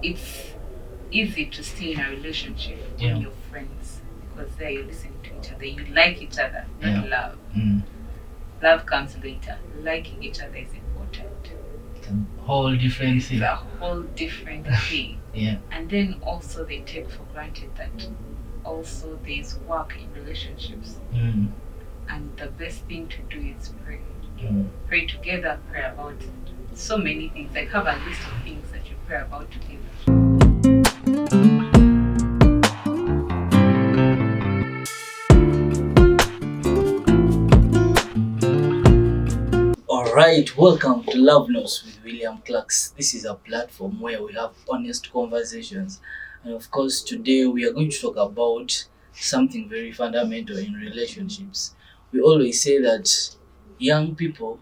it's easy to stay in a relationship when you're friends, because there you listen to each other, you like each other, not love. Love comes later. Liking each other is important. It's a whole different thing. It's a whole different thing. And then also they take for granted that also there's work in relationships. And the best thing to do is pray. Pray together, pray about so many things. Like have a list of things that you pray about together. Alright, welcome to Love Notes with William Clarks. This is a platform where we have honest conversations. And of course, today we are going to talk about something very fundamental in relationships. We always say that young people,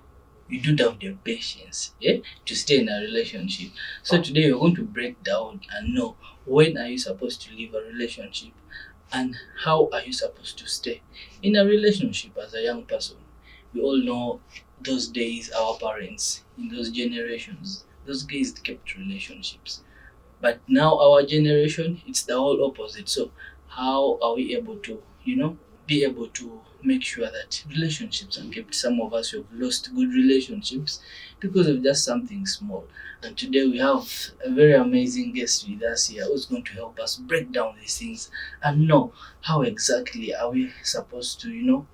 you don't have the patience to stay in a relationship. So today we're going to break down and know when are you supposed to leave a relationship and how are you supposed to stay in a relationship as a young person. We all know those days, our parents, in those generations, those guys kept relationships. But now our generation, it's the whole opposite. So how are we able to, be able to make sure that relationships are kept? Some of us have lost good relationships because of just something small. And today we have a very amazing guest with us here who's going to help us break down these things and know how exactly are we supposed to,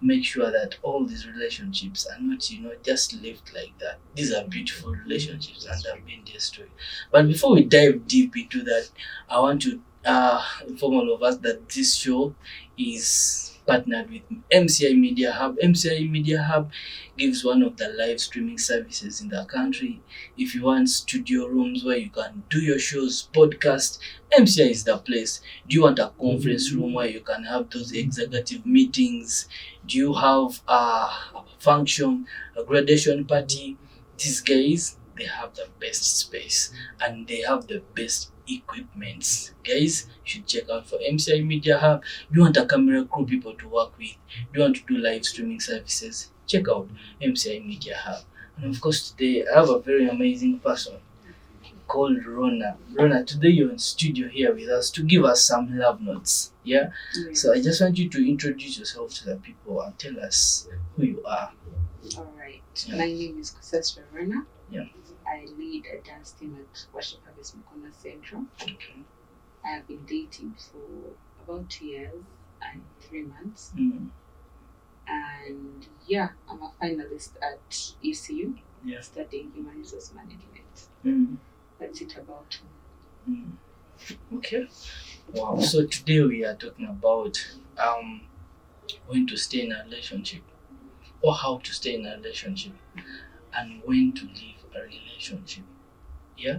make sure that all these relationships are not, just left like that. These are beautiful relationships and have been destroyed. But before we dive deep into that, I want to inform all of us that this show is partnered with MCI Media Hub. MCI Media Hub gives one of the live streaming services in the country. If you want studio rooms where you can do your shows, podcast, MCI is the place. Do you want a conference room where you can have those executive meetings? Do you have a function, a graduation party? These guys, they have the best space and they have the best equipments. Guys, you should check out for MCI Media Hub. Do you want a camera crew, people to work with? Do you want to do live streaming services? Check out MCI Media Hub. And of course, today I have a very amazing person called Rona. Rona, today you're in studio here with us to give us some love notes. Yeah? So I just want you to introduce yourself to the people and tell us who you are. Alright. My name is Kusasra Rona. Yeah. I lead a dance team at Worship Harvest Mukona Central. Okay. I have been dating for about 2 years and 3 months. And yeah, I'm a finalist at ECU, studying Human Resource Management. That's it about me. Okay. Wow. So today we are talking about when to stay in a relationship or how to stay in a relationship and when to leave a relationship. Yeah?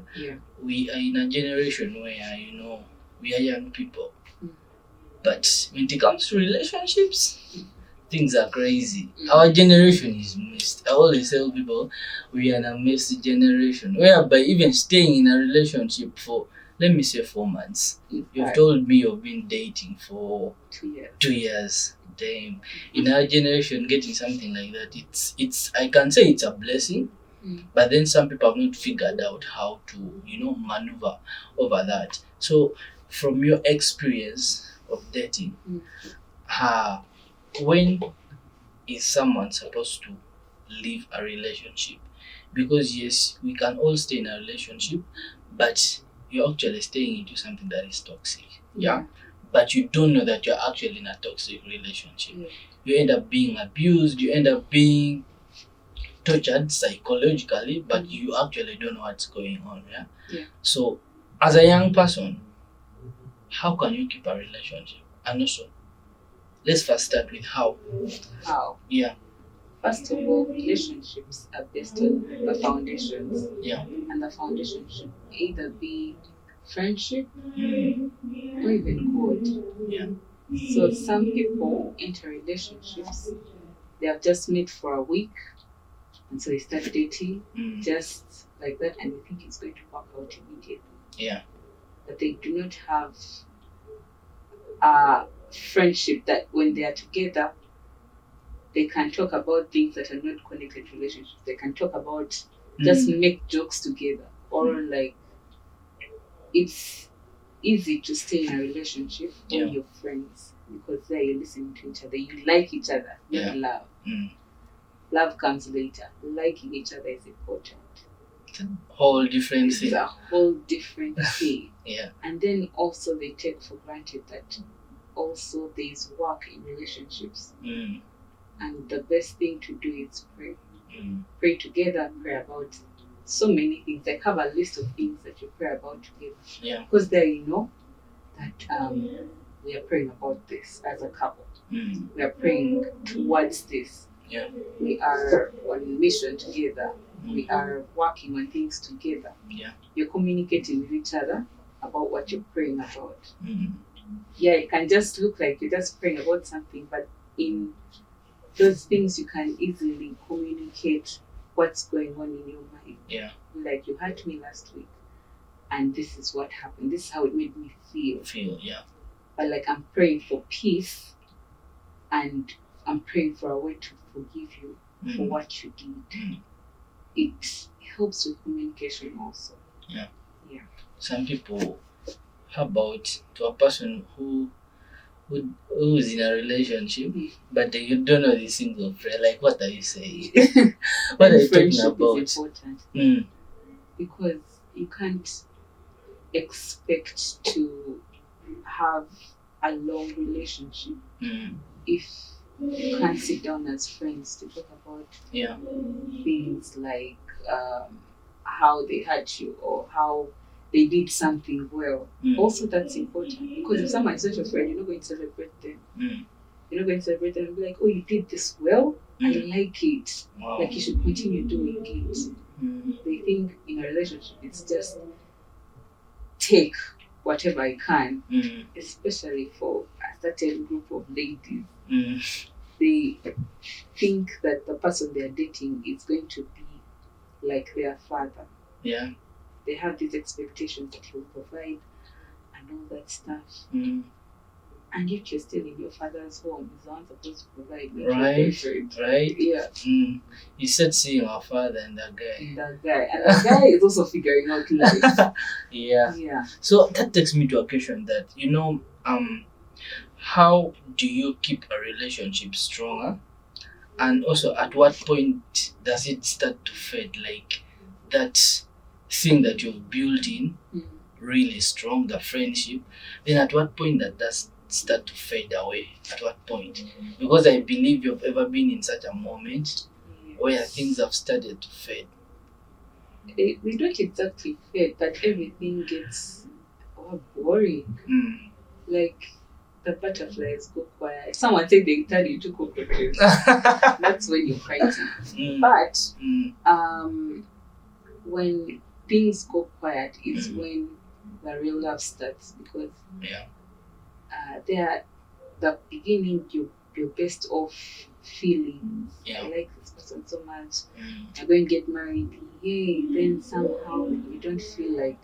We are in a generation where, we are young people. But when it comes to relationships, things are crazy. Our generation is missed. I always tell people we are in a missed generation whereby even staying in a relationship for, let me say, 4 months. You've told me you've been dating for 2 years. Damn. In our generation, getting something like that, it's I can say it's a blessing. But then some people have not figured out how to, maneuver over that. So from your experience of dating, when is someone supposed to leave a relationship? Because yes, we can all stay in a relationship, but you're actually staying into something that is toxic. Yeah. But you don't know that you're actually in a toxic relationship. You end up being abused, you end up being tortured psychologically, but you actually don't know what's going on. So as a young person, how can you keep a relationship? And also, let's first start with how. How? Yeah. First of all, relationships are based on the foundations. Yeah. And the foundation should either be friendship or even God. Yeah. So some people enter relationships, they have just met for a week, and so they start dating just like that, and they think it's going to work out immediately. Yeah. But they do not have a friendship that when they are together, they can talk about things that are not connected to relationships. They can talk about just make jokes together, or like it's easy to stay in a relationship Yeah. when you're friends, because there you listen to each other, you like each other, not love. Love comes later. Liking each other is important. It's a whole different thing. It's a whole different thing. Yeah. And then also they take for granted that also there's work in relationships. And the best thing to do is pray. Pray together, pray about so many things. Like have a list of things that you pray about together. Yeah. Because there you know that we are praying about this as a couple. We are praying towards this. Yeah. We are on mission together. We are working on things together. Yeah. You're communicating with each other about what you're praying about. Yeah, it can just look like you're just praying about something, but in those things you can easily communicate what's going on in your mind. Yeah. Like, you hurt me last week and this is what happened. This is how it made me feel. Yeah. But like, I'm praying for peace and I'm praying for a way to forgive you for what you did. It helps with communication also. Yeah. Yeah. Some people, how about to a person who's in a relationship, but you don't know the things of prayer? Like, what are you saying? What are you talking about? Is important. Because you can't expect to have a long relationship if you can't sit down as friends to talk about things like how they hurt you or how they did something well. Also, that's important, because if someone is not your friend, you're not going to celebrate them. You're not going to celebrate them and be like, oh, you did this well, I like it. Wow. Like, you should continue doing it. They think in a relationship it's just take whatever I can, especially for a certain group of ladies. They think that the person they're dating is going to be like their father. Yeah. They have these expectations that he'll provide and all that stuff. And yet you're still in your father's home. He's not supposed to provide. Right? Yeah. You said seeing our father and that guy. And that guy is also figuring out life. Yeah. So that takes me to a question that, how do you keep a relationship stronger? And also, at what point does it start to fade? Like, that thing that you've built in really strong, the friendship, then at what point that does start to fade away? At what point? Because I believe you've ever been in such a moment where things have started to fade. They don't exactly fade, but everything gets boring. Like, the butterflies go quiet. Someone said they tell you to cockroaches. That's when you're fighting. But when things go quiet is when the real love starts, because they're the beginning, your best of feelings. I like this person so much. I'm going to get married. Yay! Then somehow you don't feel like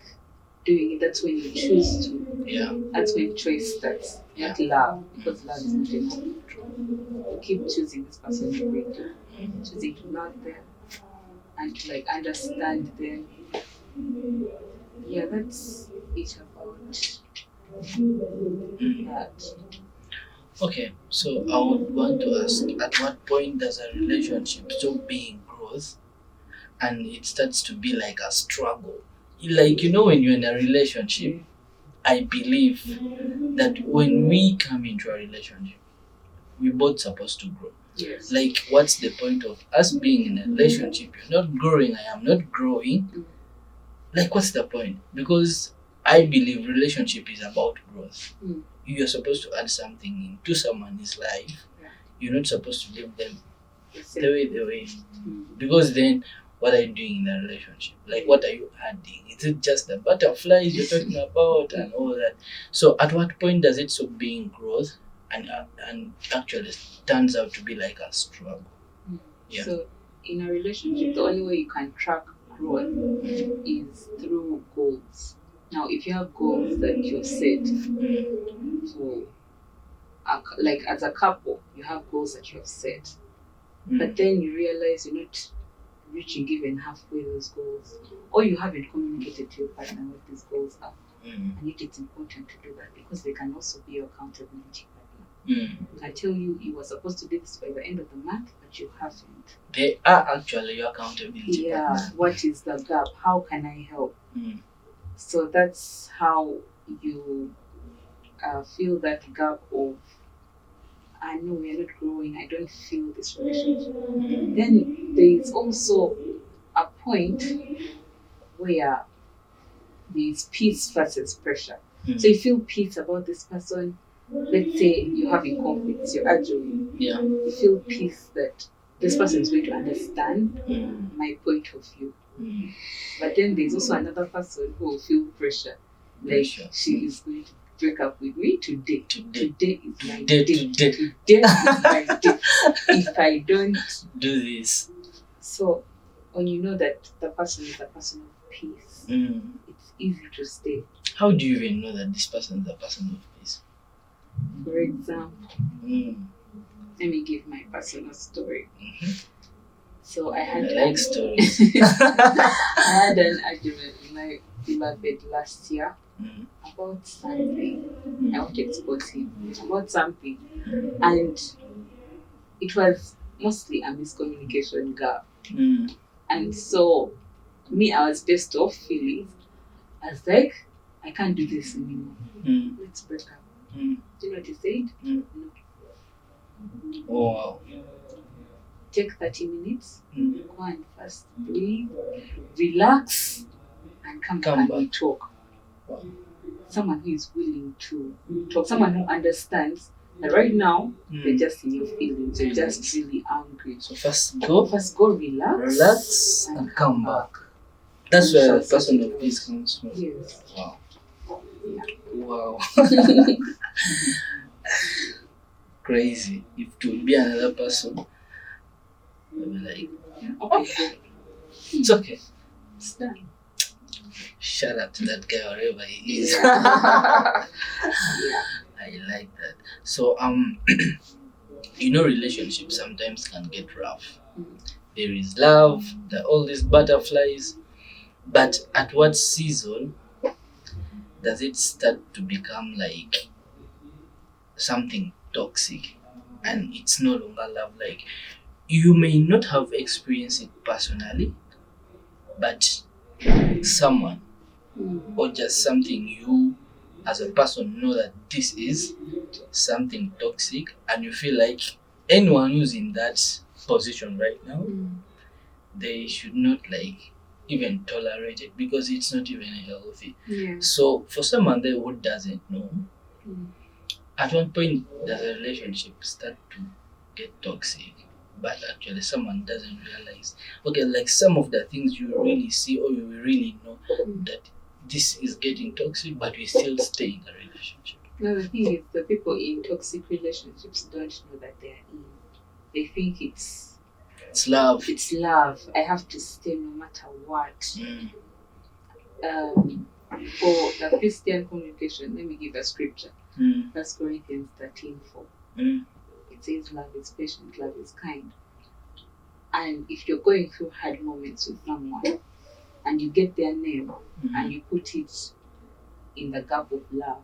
doing it. That's when you choose to. That's when choice starts. Not love, because love is not enough. You keep choosing this person to bring you, choosing to love them and to like understand them. Yeah, that's it about that. Okay, so I would want to ask, at what point does a relationship stop being growth and it starts to be like a struggle? Like, when you're in a relationship, I believe that when we come into a relationship, we're both supposed to grow. Yes. Like, what's the point of us being in a relationship? You're not growing, I am not growing. Like, what's the point? Because I believe relationship is about growth. You're supposed to add something into someone's life. You're not supposed to leave them the way they were. Because then, what are you doing in a relationship? Like, what are you adding? Is it just the butterflies you're talking about and all that? So at what point does it stop being growth and actually turns out to be like a struggle? Yeah. So in a relationship, the only way you can track growth is through goals. Now, if you have goals that you've set, so like as a couple, you have goals that you have set, but then you realize you're not reaching even halfway those goals, or you haven't communicated to your partner what these goals are. And yet it's important to do that because they can also be your accountability partner. I tell you were supposed to do this by the end of the month, but you haven't. They are actually your accountability partner. What is the gap? How can I help? So that's how you feel that gap of, I know we are not growing, I don't feel this relationship. Then there is also a point where there's peace versus pressure. So you feel peace about this person. Let's say you're having conflicts, you're arguing. You feel peace that this person is going to understand my point of view. But then there's also another person who will feel pressure. Like she is going to break up with me today. Today is my day. Today is my day. If I don't do this. So when you know that the person is a person of peace, it's easy to stay. How do you even know that this person is a person of peace? For example, let me give my personal story. So I like stories. I had an argument with my beloved last year about something. I won't expose him about something, and it was mostly a miscommunication gap. And so me, I was pissed off feelings. I was like, I can't do this anymore. Let's break up. Do you know what he said? No. Oh, wow. Take 30 minutes, go and first breathe, relax, and come back and talk. Wow. Someone who is willing to talk, someone who understands that right now you're just in your feelings, you're just really angry. So first go, relax, and come back. That's where the person of peace comes from. Yes. Wow. Yeah. Wow. Crazy. If it would be another person, I'd be like, okay, it's okay. It's done. Shout out to that guy wherever he is. Yeah. I like that. So relationships sometimes can get rough. There is love, there are all these butterflies, but at what season does it start to become like something toxic and it's no longer love? Like, you may not have experienced it personally, but someone or just something, you as a person know that this is something toxic, and you feel like anyone who's in that position right now, they should not like even tolerate it because it's not even healthy. So for someone there who doesn't know, at one point does a relationship start to get toxic, but actually someone doesn't realize, okay, like some of the things you really see or you really know that this is getting toxic, but we still stay in the relationship. No, the thing is, the people in toxic relationships don't know that they are in. They think it's love. It's love. I have to stay no matter what. For the Christian communication, let me give a scripture. 1 Corinthians 13:4. It says, love is patient, love is kind. And if you're going through hard moments with someone, and you get their name and you put it in the gap of love,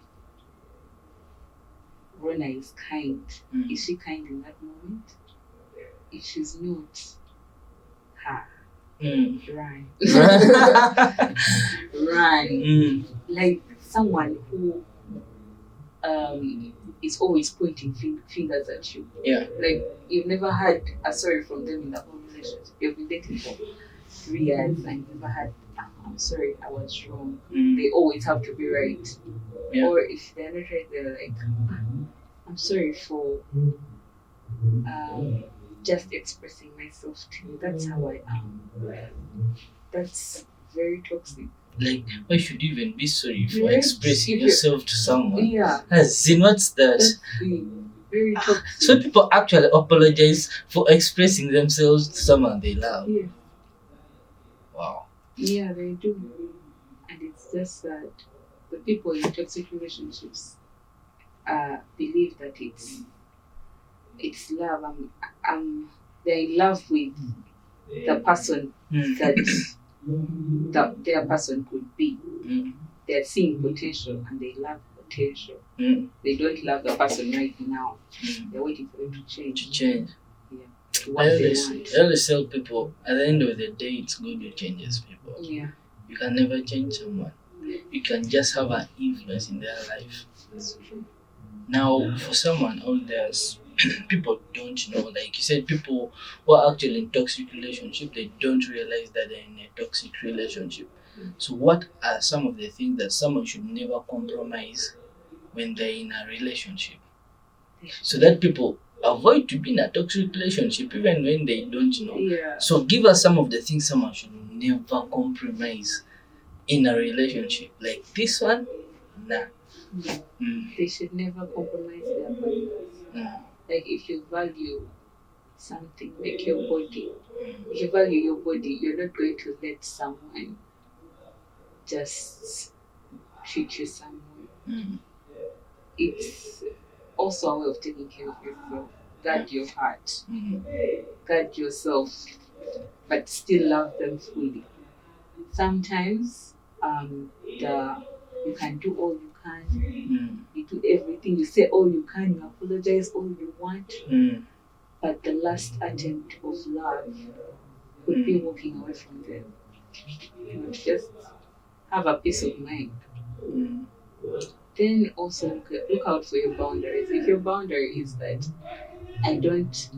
Rona is kind. Is she kind in that moment? If she's not, run. Run. Like someone who is always pointing fingers at you. Like you've never had a sorry from them in the whole relationship. You've been dating for 3 years and you've never had, I'm sorry, I was wrong. They always have to be right. Or if they're not right, they're like, I'm sorry for just expressing myself to you. That's how I am. That's very toxic. Like, why should you even be sorry for expressing yourself to someone? Yeah. As in, what's that? That's very toxic. So people actually apologize for expressing themselves to someone they love. Yeah. Wow. Yeah, they do. And it's just that the people in toxic relationships believe that it's love. They're in love with the person that their person could be. They're seeing potential and they love potential. They don't love the person right now. They're waiting for them to change. I always tell people at the end of the day, it's God who changes people. Yeah. You can never change someone. You can just have an influence in their life. That's true. Now, for someone out there, people don't know. Like you said, people who are actually in toxic relationship, they don't realize that they're in a toxic relationship. So, what are some of the things that someone should never compromise when they're in a relationship, so that people avoid to be in a toxic relationship even when they don't know? Yeah. So, give us some of the things someone should never compromise in a relationship. Like this one, nah. They should never compromise their bodies. Like if you value something like your body, if you value your body, you're not going to let someone just treat you some way. It's also a way of taking care of yourself. Guard your heart, guard yourself, but still love them fully. Sometimes you can do all you can, you do everything, you say all you can, you apologize all you want, but the last attempt of love would be walking away from them. Just have a peace of mind. Then also look out for your boundaries. If your boundary is that I don't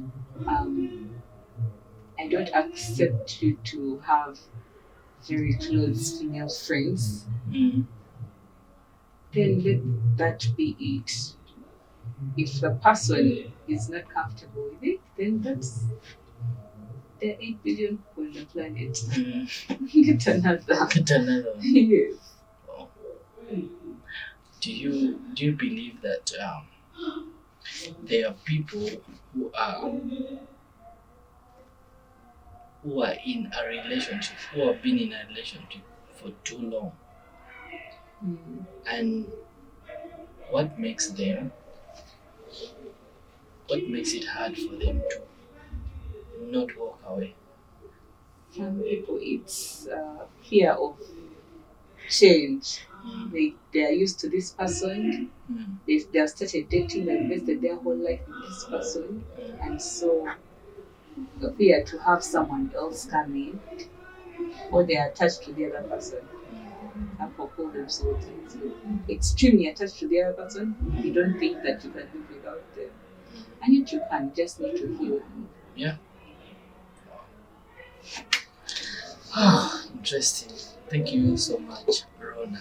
accept you to have very close female friends, then let that be it. If the person is not comfortable with it, then that's there are 8 billion people on the planet. Get another. Get another one. Yes. Oh. Do you believe that there are people who are in a relationship, who have been in a relationship for too long, and what makes it hard for them to not walk away? Some people, it's fear of change. They are used to this person. They have started dating, they've invested their whole life in this person, and so the fear to have someone else come in, or they are attached to the other person. People call themselves extremely attached to the other person. You don't think that you can live without them, and yet you can. Just need to heal. Yeah. Interesting. Thank you so much, Rona,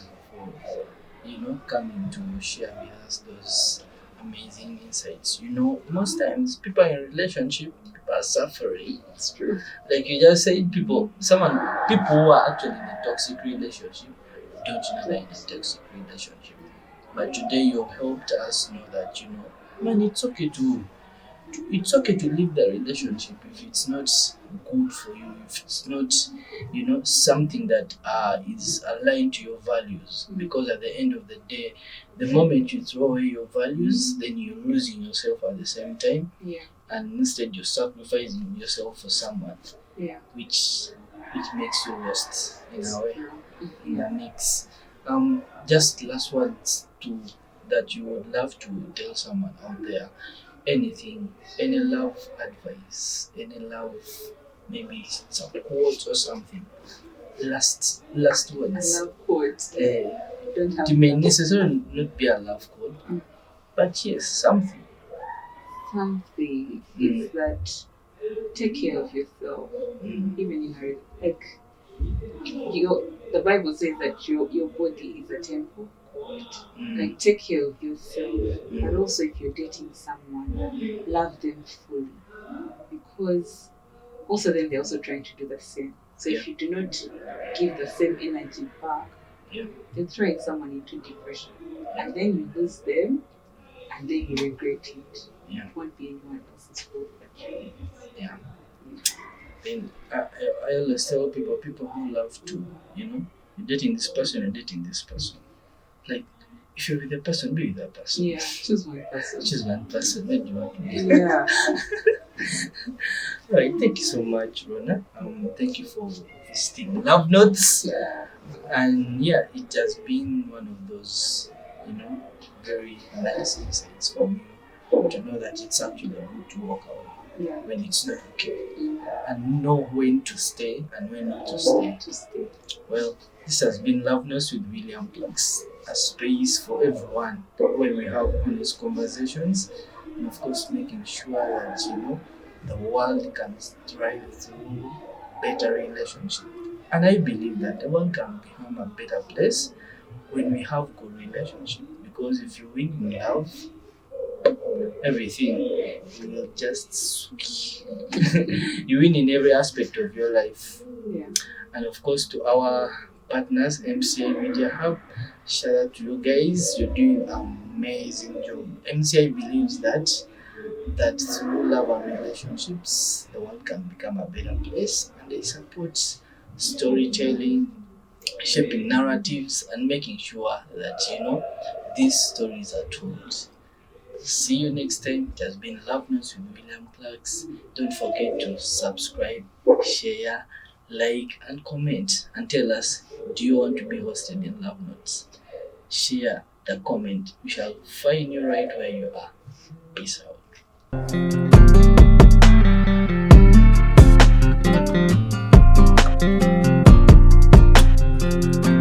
for coming to share with us those amazing insights. Most times people in relationship, people are suffering. It's true. Like you just said, people who are actually in a toxic relationship don't know they're in a toxic relationship. But today you helped us know that man, it's okay to leave the relationship if it's not good for you, if it's not something that is aligned to your values. Because at the end of the day, the moment you throw away your values, then you're losing yourself at the same time. And instead you're sacrificing yourself for someone, which makes you lost in a way. In the mix. Just last words that you would love to tell someone out there. Anything, any love advice, any love, maybe some quote or something. Last words. A love quote. It may necessarily not be a love quote, but yes, something. Something is that take care of yourself, even in the Bible says that your body is a temple. Like take care of yourself, and also if you're dating someone, love them fully, because also then they're also trying to do the same. So if you do not give the same energy back, you're throwing someone into depression, and then you lose them, and then you regret it. It won't be anyone else's fault but yours. Then I always tell people who love to, you're dating this person, like If you're with a person, be with that person. Yeah, choose one person. Choose one person. Where do you want to be? Yeah. Right, thank you so much, Rona. Thank you for visiting Love Notes. Yeah. And yeah, it has been one of those, very nice insights from you to know that it's actually good to walk away Yeah. when it's not okay, and know when to stay and when not to stay. Well, this has been Love Notes with William Clarks, a space for everyone where we have honest conversations, and of course making sure that the world can thrive through better relationship. And I believe that the world can become a better place when we have good relationship. Because if you win in love, everything will just switch. You win in every aspect of your life. Yeah. And of course, to our partners, MCI Media Hub, shout out to you guys. You're doing an amazing job. MCI believes that through love and relationships, the world can become a better place, and they support storytelling, shaping narratives, and making sure that these stories are told. See you next time. It has been Love Notes with William Clarks. Don't forget to subscribe, share, like, and comment, and tell us, do you want to be hosted in Love Notes? Share the comment. We shall find you right where you are. Peace out.